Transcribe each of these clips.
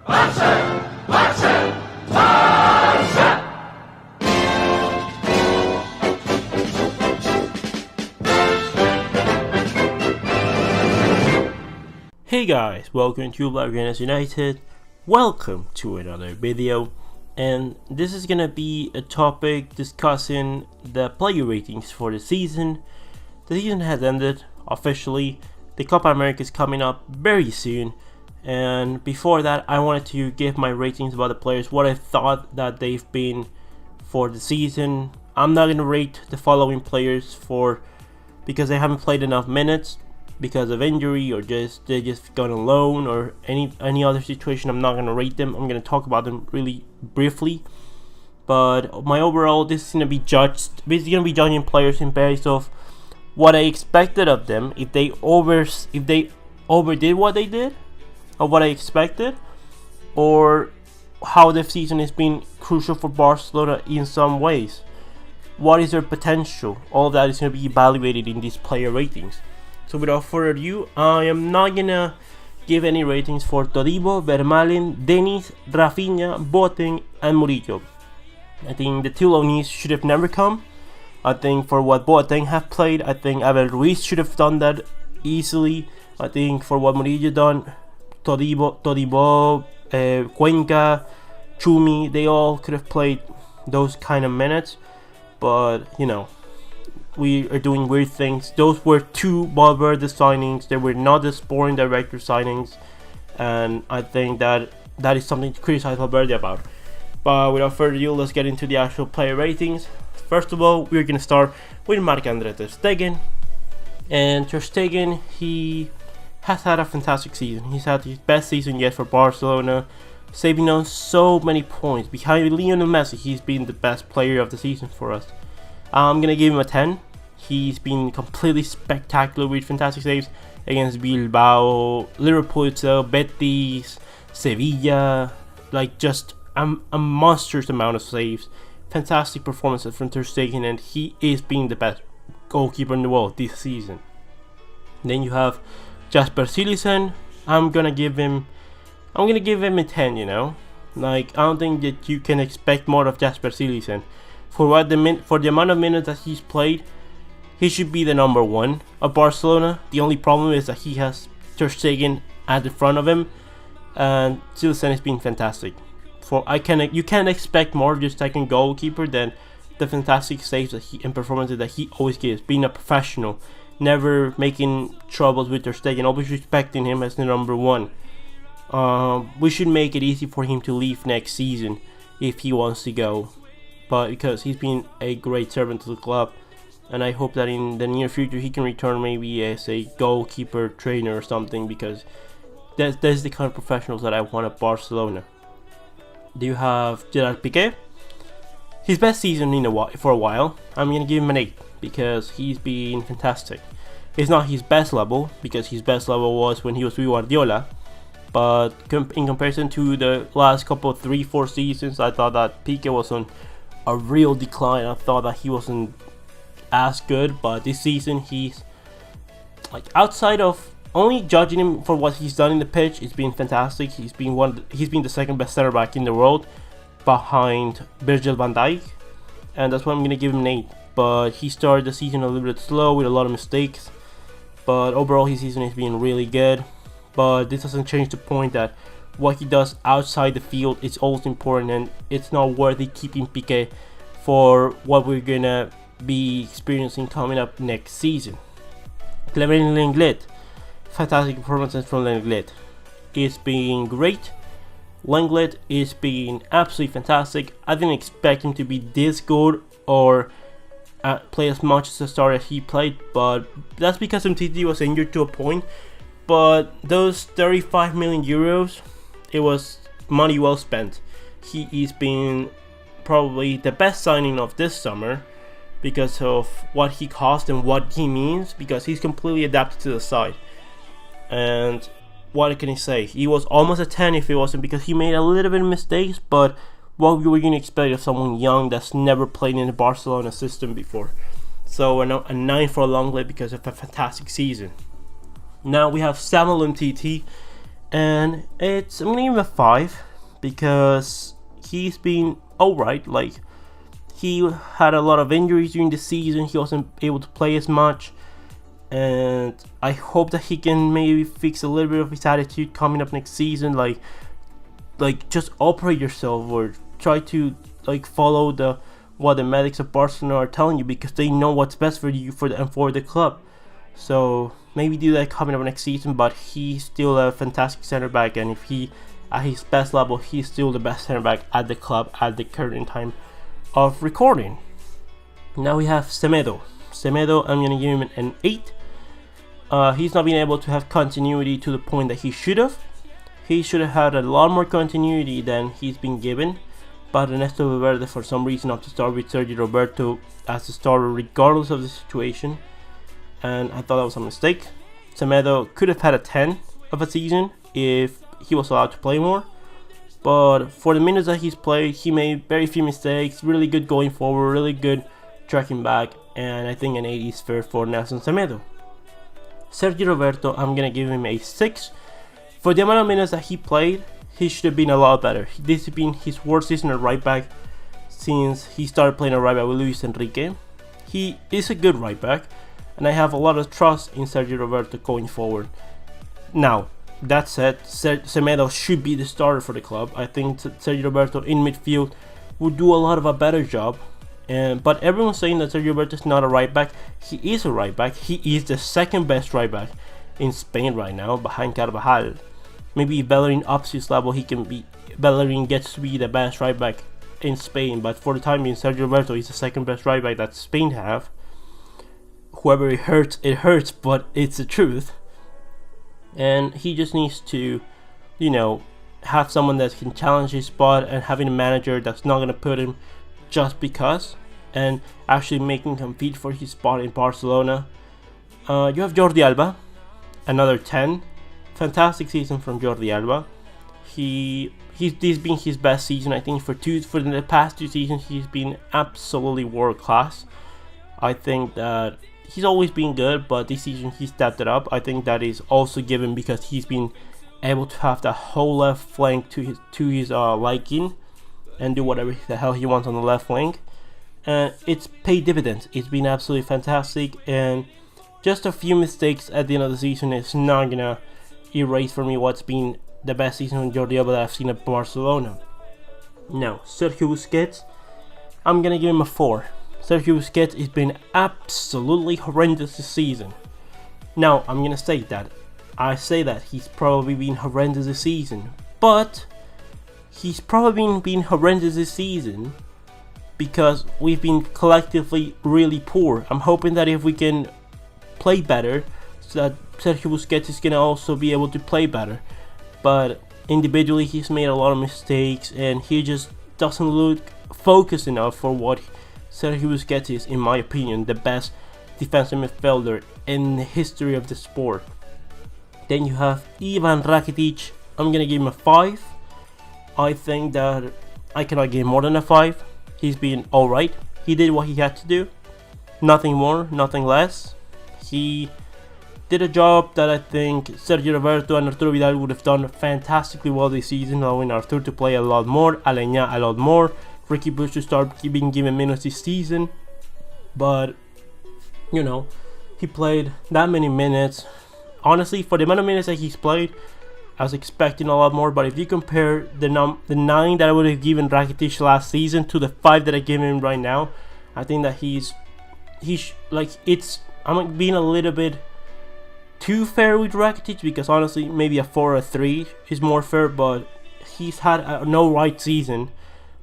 Hey guys, welcome to Blaugrana United. Welcome to another video, and this is gonna be a topic discussing the player ratings for the season. The season has ended officially. The Copa America is coming up very soon, and before that I wanted to give my ratings about the players, what I thought that they've been for the season. I'm not gonna rate the following players because they haven't played enough minutes because of injury, or they just gone on loan, or any other situation. I'm not gonna rate them. I'm gonna talk about them really briefly. But my overall, this is gonna be judged. Basically, gonna be judging players in base of what I expected of them. If they overdid what they did, or what I expected, or how the season has been crucial for Barcelona in some ways. What is their potential? All of that is gonna be evaluated in these player ratings. So without further ado, I am not gonna give any ratings for Todibo, Vermaelen, Denis, Rafinha, Boateng, and Murillo. I think the two loanees should have never come. I think for what Boateng have played, I think Abel Ruiz should have done that easily. I think for what Murillo done, Todibo, Cuenca, Chumi, they all could have played those kind of minutes. But you know, we are doing weird things. Those were two Valverde signings. They were not the sporting director signings, and I think that is something to criticize Valverde about. But without further ado, let's get into the actual player ratings. First of all, we're gonna start with Marc-Andre ter Stegen. And ter Stegen, he has had a fantastic season. He's had his best season yet for Barcelona, saving us so many points. Behind Lionel Messi, he's been the best player of the season for us. I'm gonna give him a 10. He's been completely spectacular with fantastic saves against Bilbao, Liverpool itself, Betis, Sevilla. Like, just a monstrous amount of saves. Fantastic performances from ter Stegen, and he is being the best goalkeeper in the world this season. Then you have Jasper Cillessen. I'm gonna give him a 10. You know, like, I don't think that you can expect more of Jasper Cillessen. For the amount of minutes that he's played, he should be the number one of Barcelona. The only problem is that he has ter Stegen at the front of him, and Cillessen has been fantastic. You can't expect more of your second goalkeeper than the fantastic saves and performances that he always gives. Being a professional, never making troubles with ter Stegen, always respecting him as the number one. We should make it easy for him to leave next season if he wants to go. But because he's been a great servant to the club, and I hope that in the near future he can return maybe as a goalkeeper trainer or something, because that's the kind of professionals that I want at Barcelona. Do you have Gerard Piqué? His best season for a while. I'm gonna give him an 8 because he's been fantastic. It's not his best level, because his best level was when he was with Guardiola. But in comparison to the last couple of 3-4 seasons, I thought that Piqué was on a real decline. I thought that he wasn't as good, but this season he's, like, outside of only judging him for what he's done in the pitch, it's been fantastic. He's been the second best center back in the world, behind Virgil van Dijk, and that's why I'm gonna give him an 8. But he started the season a little bit slow with a lot of mistakes, but overall his season has been really good. But this doesn't change the point that what he does outside the field is also important, and it's not worthy keeping Piqué for what we're gonna be experiencing coming up next season. Clement Lenglet, fantastic performances from Lenglet. It's been great. Lenglet is being absolutely fantastic. I didn't expect him to be this good or play as much as the start as he played, but that's because Umtiti was injured to a point. But those 35 million euros, it was money well spent. He is being probably the best signing of this summer because of what he cost and what he means, because he's completely adapted to the side. And what can I say? He was almost a 10 if it wasn't because he made a little bit of mistakes, but what were you going to expect of someone young that's never played in the Barcelona system before? So a 9 for Lenglet because of a fantastic season. Now we have Samuel Umtiti, and I'm gonna give him a 5 because he's been alright. Like, he had a lot of injuries during the season, he wasn't able to play as much, and I hope that he can maybe fix a little bit of his attitude coming up next season. Like just operate yourself, or try to follow what the medics of Barcelona are telling you, because they know what's best for you and for the club. So maybe do that coming up next season. But he's still a fantastic center back, and if he at his best level, he's still the best center back at the club at the current time of recording. Now we have Semedo. I'm gonna give him an 8. He's not been able to have continuity to the point that he should have. He should have had a lot more continuity than he's been given. But Ernesto Valverde, for some reason, opted to start with Sergio Roberto as the starter regardless of the situation, and I thought that was a mistake. Semedo could have had a 10 of a season if he was allowed to play more, but for the minutes that he's played, he made very few mistakes, really good going forward, really good tracking back, and I think an 8 is fair for Nelson Semedo. Sergio Roberto, I'm gonna give him a 6. For the amount of minutes that he played, he should have been a lot better. This has been his worst season at right back since he started playing at right back with Luis Enrique. He is a good right back, and I have a lot of trust in Sergio Roberto going forward. Now, that said, Semedo should be the starter for the club. I think Sergio Roberto in midfield would do a lot of a better job. But everyone's saying that Sergio Roberto is not a right back. He is a right back. He is the second best right back in Spain right now, behind Carvajal. Maybe if Bellerin ups his level, Bellerin gets to be the best right back in Spain. But for the time being, Sergio Roberto is the second best right back that Spain have. Whoever it hurts, but it's the truth. And he just needs to, have someone that can challenge his spot, and having a manager that's not going to put him just because, and actually making him compete for his spot in Barcelona. You have Jordi Alba, another 10. Fantastic season from Jordi Alba. This been his best season, I think. For the past 2 seasons, he's been absolutely world class. I think that he's always been good, but this season he stepped it up. I think that is also given because he's been able to have the whole left flank to his liking, and do whatever the hell he wants on the left flank. And it's paid dividends. It's been absolutely fantastic, and just a few mistakes at the end of the season is not gonna erase for me what's been the best season of Jordi Alba that I've seen at Barcelona. Now, Sergio Busquets, I'm gonna give him a 4. Sergio Busquets has been absolutely horrendous this season. Now, I'm gonna say that. I say that he's probably been horrendous this season, but he's probably been horrendous this season because we've been collectively really poor. I'm hoping that if we can play better, so that Sergio Busquets is gonna also be able to play better. But individually, he's made a lot of mistakes, and he just doesn't look focused enough for what Sergio Busquets is, in my opinion, the best defensive midfielder in the history of the sport. Then you have Ivan Rakitic. I'm gonna give him a 5. I think that I cannot give him more than a 5. He's been alright. He did what he had to do. Nothing more, nothing less. He did a job that I think Sergio Roberto and Arturo Vidal would have done fantastically well this season, allowing Arturo to play a lot more, Aleñá a lot more, Ricky Bush to start being given minutes this season. But, he played that many minutes. Honestly, for the amount of minutes that he's played, I was expecting a lot more. But if you compare the 9 that I would have given Rakitic last season to the 5 that I give him right now, I think that I'm being a little bit too fair with Rakitic, because honestly maybe a 4 or a 3 is more fair. But he's had a no right season,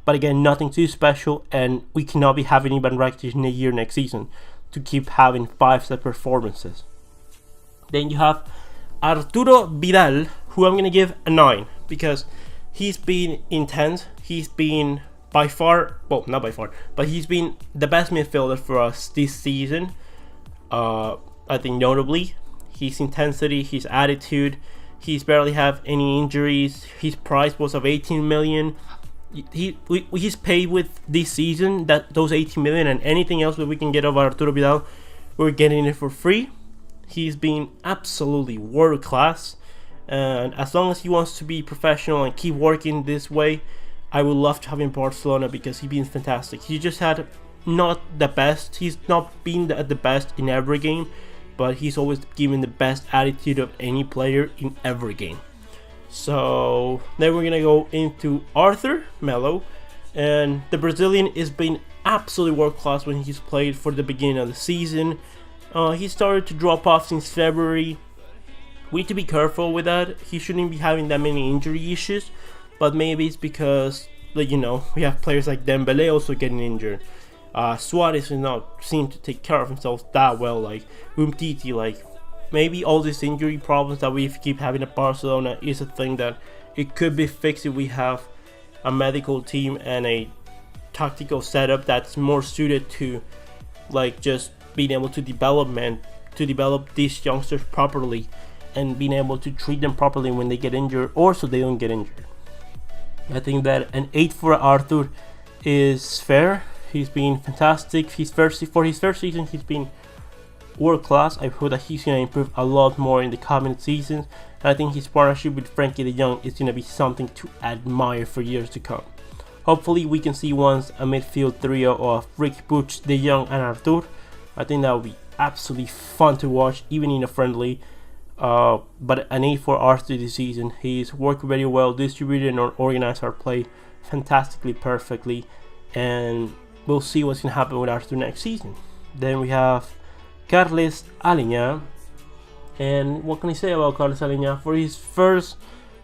but again, nothing too special, and we cannot be having Ivan Rakitic in a year next season to keep having 5-star performances. Then you have Arturo Vidal, who I'm gonna give a 9 because he's been intense. He's been not by far, but he's been the best midfielder for us this season. I think notably his intensity, his attitude. He's barely have any injuries. His price was of 18 million. He's paid with this season those 18 million, and anything else that we can get of Arturo Vidal, we're getting it for free. He's been absolutely world class, And as long as he wants to be professional and keep working this way, I would love to have him in Barcelona because he's been fantastic. He just had not the best. He's not been at the best in every game, but he's always given the best attitude of any player in every game. So then we're gonna go into Arthur Melo, and the Brazilian is been absolutely world class when he's played for the beginning of the season. He started to drop off since February. We need to be careful with that. He shouldn't be having that many injury issues, but maybe it's because, like, you know, we have players like Dembele also getting injured. Suarez does not seem to take care of himself that well, like Umtiti. Like, maybe all these injury problems that we keep having at Barcelona is a thing that it could be fixed if we have a medical team and a tactical setup that's more suited to, like, just being able to develop these youngsters properly and being able to treat them properly when they get injured, or so they don't get injured. I think that an 8 for Arthur is fair. He's been fantastic. For his first season, he's been world class. I hope that he's going to improve a lot more in the coming seasons. And I think his partnership with Frankie de Jong is going to be something to admire for years to come. Hopefully we can see once a midfield trio of Rick, Butch, de Jong and Arthur. I think that would be absolutely fun to watch, even in a friendly. But an 8 for Arthur this season. He's worked very well, distributed and organized our play fantastically, perfectly, and we'll see what's going to happen with Arthur next season. Then we have Carles Aleñá, and what can I say about Carles Aleñá? For his first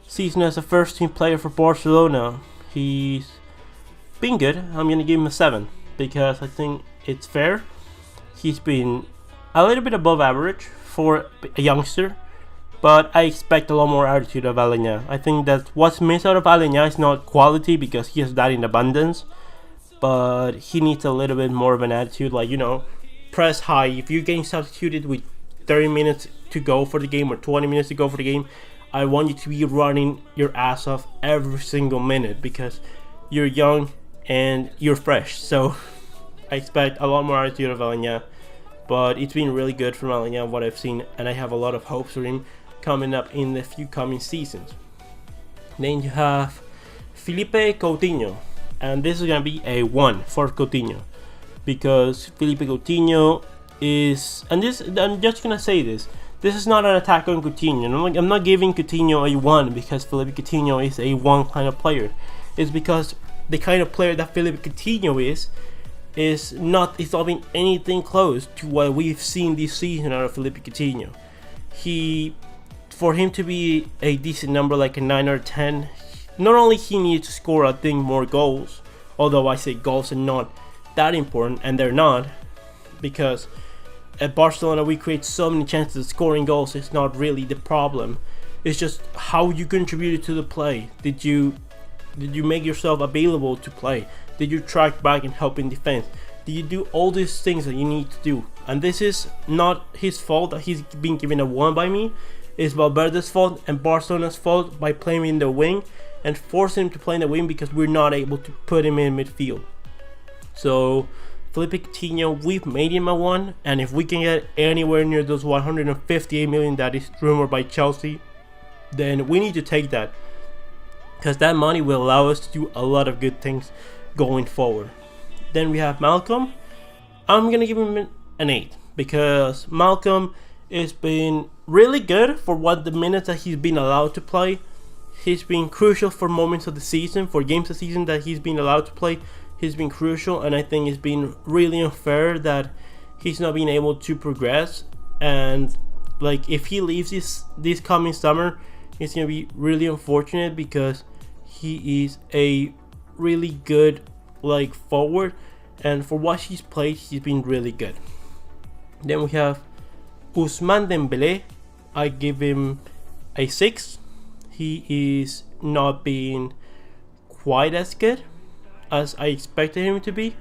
season as a first team player for Barcelona, he's been good. I'm going to give him a 7 because I think it's fair. He's been a little bit above average for a youngster, but I expect a lot more attitude of Aleñá. I think that what's missed out of Aleñá is not quality, because he has that in abundance, but he needs a little bit more of an attitude, like, you know, press high. If you're getting substituted with 30 minutes to go for the game or 20 minutes to go for the game, I want you to be running your ass off every single minute because you're young and you're fresh. So I expect a lot more attitude of Aleñá. But it's been really good from Aleñá, what I've seen, and I have a lot of hopes for him coming up in the few coming seasons. Then you have Felipe Coutinho, and this is going to be a 1 for Coutinho, because Felipe Coutinho is, and this, I'm just going to say this is not an attack on Coutinho. I'm not giving Coutinho a 1 because Felipe Coutinho is a 1 kind of player. It's because the kind of player that Felipe Coutinho is not been anything close to what we've seen this season out of Felipe Coutinho. For him to be a decent number like a 9 or 10, not only he needs to score, I think, more goals, although I say goals are not that important, and they're not, because at Barcelona we create so many chances of scoring goals. It's not really the problem. It's just how you contributed to the play. Did you make yourself available to play? Did you track back and help in defense? Did you do all these things that you need to do? And this is not his fault that he's been given a 1 by me. It's Valverde's fault and Barcelona's fault by playing in the wing and forcing him to play in the wing because we're not able to put him in midfield. So Felipe Coutinho, we've made him a 1, and if we can get anywhere near those 158 million that is rumored by Chelsea, then we need to take that, because that money will allow us to do a lot of good things going forward. Then we have Malcolm. I'm gonna give him an 8 because Malcolm has been really good for what the minutes that he's been allowed to play. He's been crucial for moments of the season, for games of the season that he's been allowed to play. He's been crucial, and I think it's been really unfair that he's not been able to progress. And like, if he leaves this coming summer, it's gonna be really unfortunate because he is a really good like forward, and for what he's played, he's been really good. Then we have Ousmane Dembele. I give him a 6. He is not being quite as good as I expected him to be,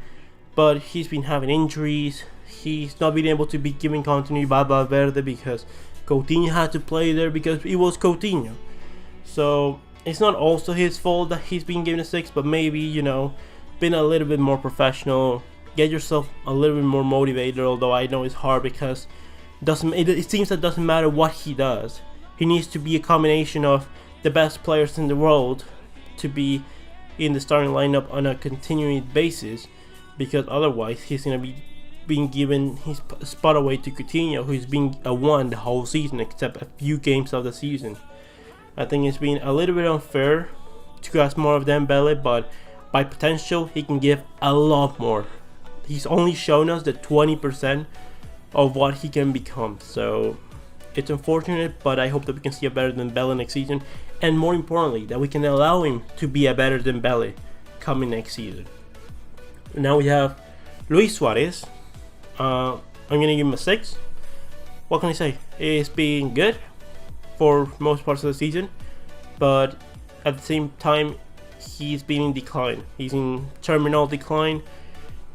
but he's been having injuries. He's not been able to be given continuity by Valverde because Coutinho had to play there because it was Coutinho. So it's not also his fault that he's been given a 6, but maybe, you know, been a little bit more professional, get yourself a little bit more motivated, although I know it's hard because it seems that it doesn't matter what he does, he needs to be a combination of the best players in the world to be in the starting lineup on a continuing basis, because otherwise he's going to be being given his spot away to Coutinho, who's been a 1 the whole season except a few games of the season. I think it's been a little bit unfair to ask more of Dembele, but by potential he can give a lot more. He's only shown us the 20% of what he can become, so it's unfortunate, but I hope that we can see a better Dembele next season, and more importantly that we can allow him to be a better Dembele coming next season. Now we have Luis Suarez. I'm gonna give him a 6. What can I say? It's been good for most parts of the season, but at the same time he's been in decline. He's in terminal decline.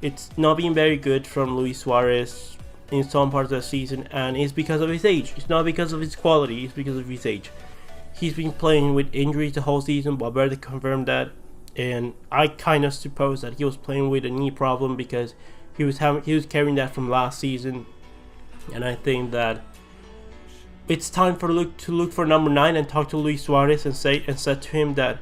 It's not been very good from Luis Suarez in some parts of the season, and it's because of his age. It's not because of his quality, it's because of his age. He's been playing with injuries the whole season. Valverde confirmed that, and I kind of suppose that he was playing with a knee problem because he was carrying that from last season. And I think that it's time to look for number 9 and talk to Luis Suarez and said to him that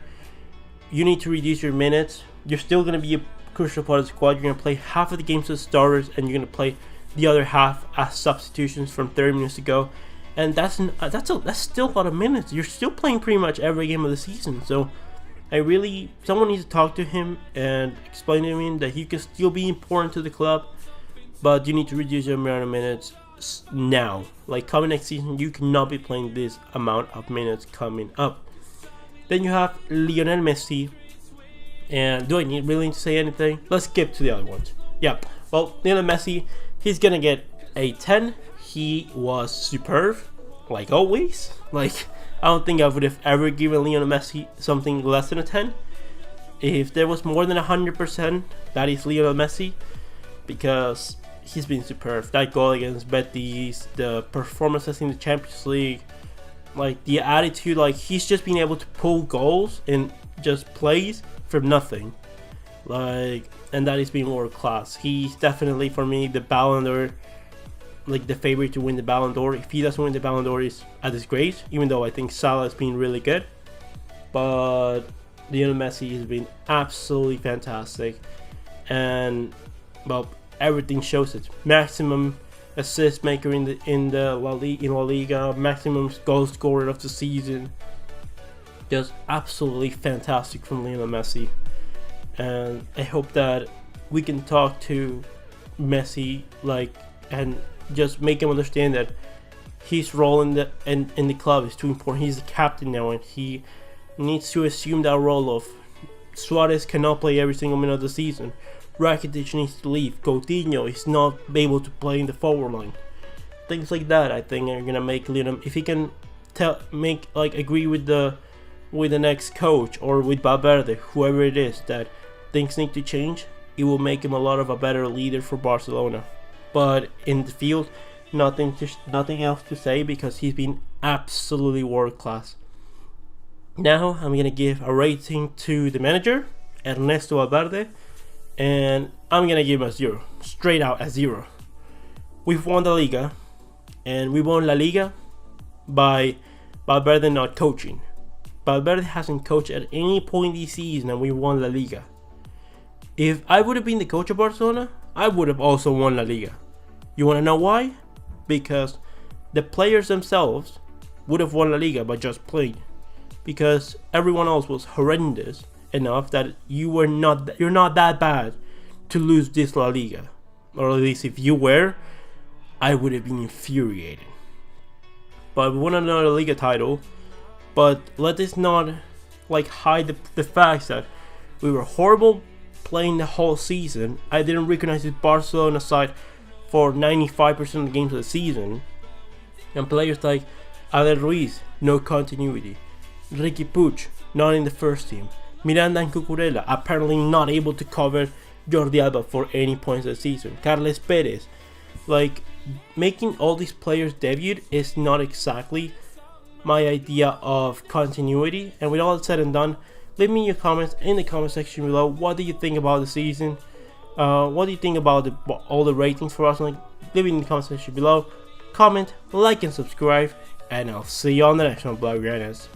you need to reduce your minutes. You're still going to be a crucial part of the squad. You're going to play half of the games as starters, and you're going to play the other half as substitutions from 30 minutes ago. And that's still a lot of minutes. You're still playing pretty much every game of the season. So someone needs to talk to him and explain to him that he can still be important to the club, but you need to reduce your amount of minutes now. Like coming next season, you cannot be playing this amount of minutes coming up. Then you have Lionel Messi. And do I really need to say anything? Let's skip to the other ones. Yeah, well, Lionel Messi, he's gonna get a 10. He was superb, like always. Like, I don't think I would have ever given Lionel Messi something less than a 10. If there was more than 100%, that is Lionel Messi, because he's been superb. That goal against Betis, the performances in the Champions League, like the attitude, like he's just been able to pull goals and just plays from nothing. Like, and that is being world class. He's definitely, for me, the Ballon d'Or, like the favorite to win the Ballon d'Or. If he doesn't win the Ballon d'Or, is at disgrace, even though I think Salah has been really good. But Lionel Messi has been absolutely fantastic, and well, everything shows it. Maximum assist maker in La Liga, maximum goal scorer of the season. Just absolutely fantastic from Lionel Messi, and I hope that we can talk to Messi and just make him understand that his role in the club is too important. He's the captain now, and he needs to assume that role of Suarez cannot play every single minute of the season. Rakitic needs to leave. Coutinho is not able to play in the forward line. Things like that, I think, are gonna make Lionel, if he can agree with the next coach or with Valverde, whoever it is, that things need to change, it will make him a better leader for Barcelona. But in the field, nothing else to say, because he's been absolutely world class. Now I'm gonna give a rating to the manager, Ernesto Valverde, and I'm gonna give him a 0, straight out a 0. We've won the Liga, and we won La Liga by Valverde not coaching. Valverde hasn't coached at any point this season, and we won La Liga. If I would have been the coach of Barcelona, I would have also won La Liga. You want to know why? Because the players themselves would have won La Liga by just playing, because everyone else was horrendous enough that you're not that bad to lose this La Liga, or at least if you were, I would have been infuriated. But we won another Liga title. But let this not hide the fact that we were horrible playing the whole season. I didn't recognize this Barcelona side for 95% of the games of the season. And players like Ale Ruiz, no continuity. Ricky Puig, not in the first team. Miranda and Cucurella, apparently not able to cover Jordi Alba for any points of the season. Carles Perez, making all these players debut is not exactly my idea of continuity. And with all that said and done, leave me your comments in the comment section below. What do you think about the season? What do you think about all the ratings for us? Leave it in the comment section below. Comment, like, and subscribe, and I'll see you on the next one, Blaugranas.